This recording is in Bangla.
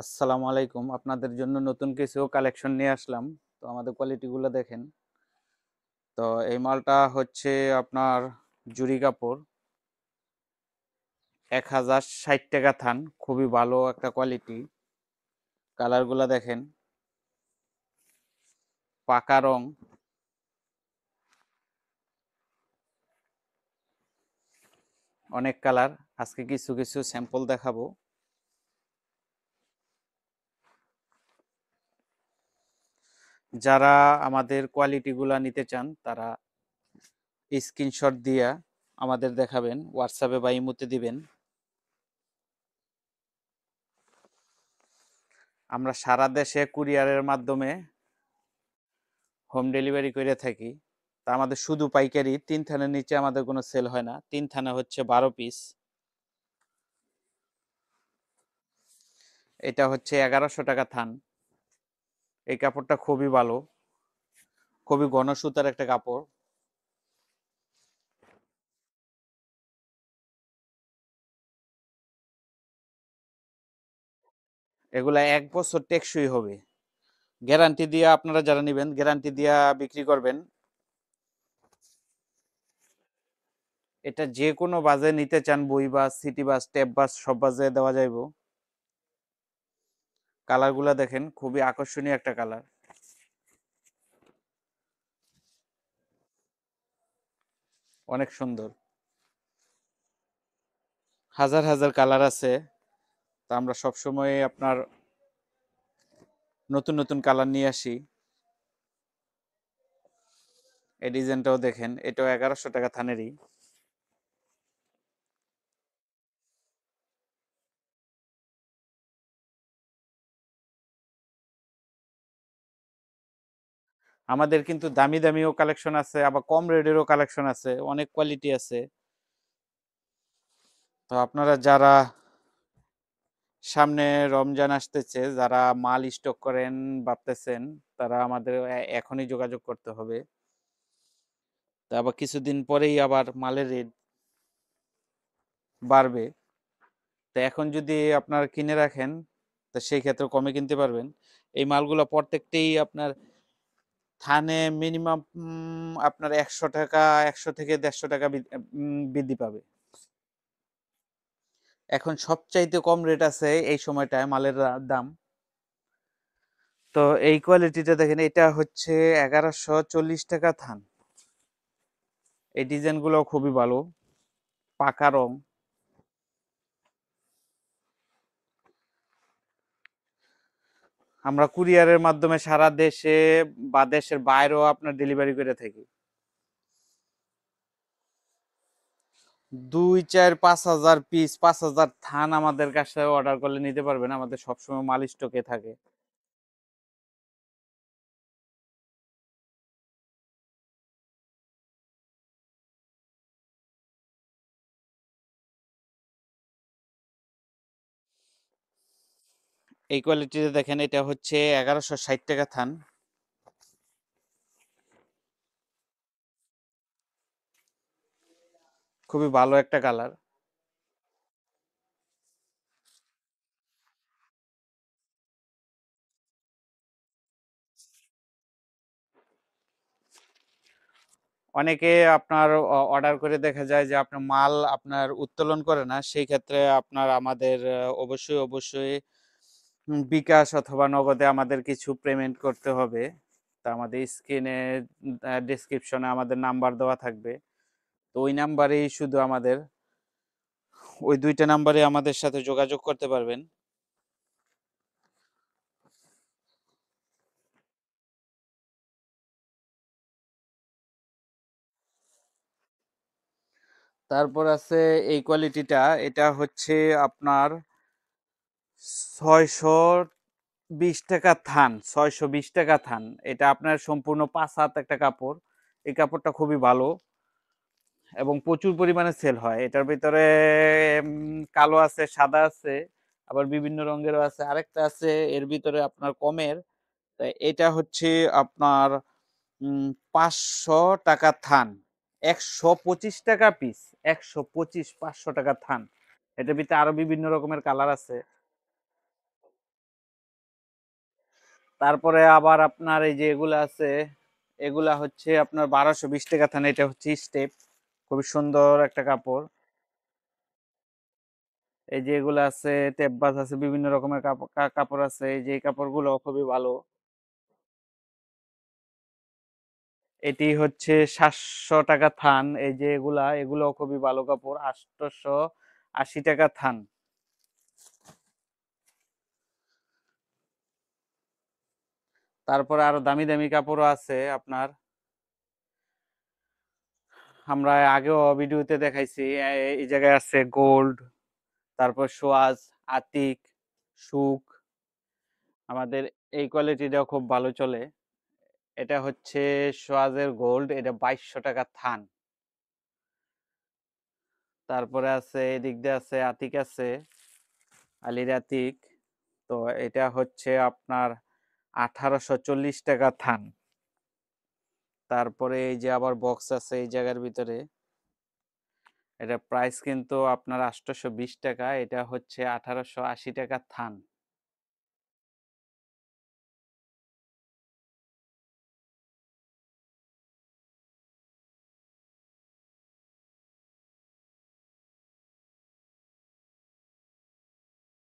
আসসালামু আলাইকুম। আপনাদের জন্য নতুন কিছু কালেকশন নিয়ে আসলাম। তো আমাদের কোয়ালিটিগুলো দেখেন। তো এই মালটা হচ্ছে আপনার জুরি কাপড়, 1060 টাকা থান। খুবই ভালো একটা কোয়ালিটি। কালারগুলো দেখেন, পাকা রং, অনেক কালার। আজকে কিছু কিছু স্যাম্পল দেখাবো। যারা আমাদের কোয়ালিটিগুলা নিতে চান তারা স্ক্রিনশট দিয়া আমাদের দেখাবেন, হোয়াটসঅ্যাপে বা ইমোতে দিবেন। আমরা সারা দেশে কুরিয়ারের মাধ্যমে হোম ডেলিভারি করে থাকি। তা আমাদের শুধু পাইকারি, 3 থানের নিচে আমাদের কোনো সেল হয় না। 3 থানা হচ্ছে 12 পিস। এটা হচ্ছে 1100 টাকা থান। এই কাপড়টা খুবই ভালো, খুবই ঘন সুতার একটা কাপড়। এগুলা 1 বছর টেকসই হবে। গ্যারান্টি দিয়ে আপনারা যারা নেবেন, গ্যারান্টি দিয়া বিক্রি করবেন। এটা যে কোনো বাজে নিতে চান, বই বাস, সিটি বাস, স্টেপ বাস, সব বাজে দেওয়া যাইব। কালারগুলা দেখেন, খুবই আকর্ষণীয় একটা কালার, অনেক সুন্দর। হাজার হাজার কালার আছে। তা আমরা সবসময় আপনার নতুন নতুন কালার নিয়ে আসি। এই ডিজাইনটাও দেখেন, এটাও 1100 টাকা থানেরই। আমাদের কিন্তু দামি দামিও কালেকশন আছে, আবার কম রেটেরও কালেকশন আছে, অনেক কোয়ালিটি আছে। তো আপনারা যারা সামনে রমজান আসতেছে, যারা মাল স্টক করেন ভাবতেছেন, তারা আমাদের এখনই যোগাযোগ করতে হবে। তা আবার কিছুদিন পরেই আবার মালের রেট বাড়বে। তো এখন যদি আপনারা কিনে রাখেন, তো সেই ক্ষেত্রে কমে কিনতে পারবেন। এই মালগুলো প্রত্যেকটাই আপনার থানে মিনিমাম আপনার 100 টাকা, 100 থেকে 150 টাকা বৃদ্ধি পাবে। এখন সবচাইতে কম রেট আছে এই সময়টায় মালের দাম। তো এই কোয়ালিটিটা দেখেন, এটা হচ্ছে 1140 টাকা থান। এই ডিজাইনগুলো খুবই ভালো, পাকা রং। আমরা কুরিয়ারের মাধ্যমে সারা দেশে বা দেশের বাইরেও আপনার ডেলিভারি করে থাকি। 2, 4, 5 হাজার পিস, 5 হাজার থান আমাদের কাছে অর্ডার করলে নিতে পারবেন। আমাদের সবসময় মাল স্টকে থাকে। এই কোয়ালিটিতে দেখেন, এটা হচ্ছে 1160 টাকা থান। খুবই ভালো একটা কালার। অনেকে আপনার অর্ডার করে দেখা যায় যে আপনার মাল আপনার উত্তোলন করে না। সেই ক্ষেত্রে আপনার আমাদের অবশ্যই অবশ্যই বিকাশ অথবা নগদে আমাদের কিছু পেমেন্ট করতে হবে। তা আমাদের স্ক্রিনে ডেসক্রিপশনে আমাদের নাম্বার দেওয়া থাকবে। তো ওই নাম্বারেই শুধু আমাদের, ওই 2টা নাম্বারে আমাদের সাথে যোগাযোগ করতে পারবেন। তারপর আছে এই কোয়ালিটিটা, এটা হচ্ছে আপনার 620 টাকা থান। 620 টাকা থান। এটা আপনার সম্পূর্ণ 5 হাত একটা কাপড়। এই কাপড়টা খুবই ভালো এবং প্রচুর পরিমাণে সেল হয়। এটার ভিতরে কালো আছে, সাদা আছে, আবার বিভিন্ন রঙেরও আছে। আরেকটা আছে এর ভিতরে আপনার কমের। তাই এটা হচ্ছে আপনার 500 টাকা থান। 125 টাকা পিস। 125, 500 টাকা থান। এটার ভিতরে আরো বিভিন্ন রকমের কালার আছে। তারপরে আবার আপনার এই যে এগুলা আছে, এগুলা হচ্ছে আপনার 1220 টাকা থান। এটা হচ্ছে স্টেপ, খুবই সুন্দর একটা কাপড়। এই যে এগুলা আছে, টেপবাজ আছে, বিভিন্ন রকমের কাপড় আছে। এই যে এই কাপড়গুলো খুবই ভালো। এটি হচ্ছে 700 টাকা থান। এই যে এগুলো খুবই ভালো কাপড়, 880 টাকা থান। তারপরে আরো দামি দামি কাপড়ও আছে আপনার, আমরা আগেও ভিডিওতে দেখাইছি। এই জায়গায় আছে গোল্ড, তারপর সোয়াজ, আতিক, সুক। আমাদের এই কোয়ালিটিটাও খুব ভালো চলে। এটা হচ্ছে সোয়াজের গোল্ড, এটা 2200 টাকা থান। তারপরে আছে এদিক দিয়ে আছে আতিক আছে, আলীর আতিক। তো এটা হচ্ছে আপনার 1840 টাকা থান। তারপরে এই যে আবার বক্স আছে এই জায়গার ভিতরে, এটা প্রাইস কিন্তু আপনার 820 টাকা। এটা হচ্ছে 1880 টাকা থান।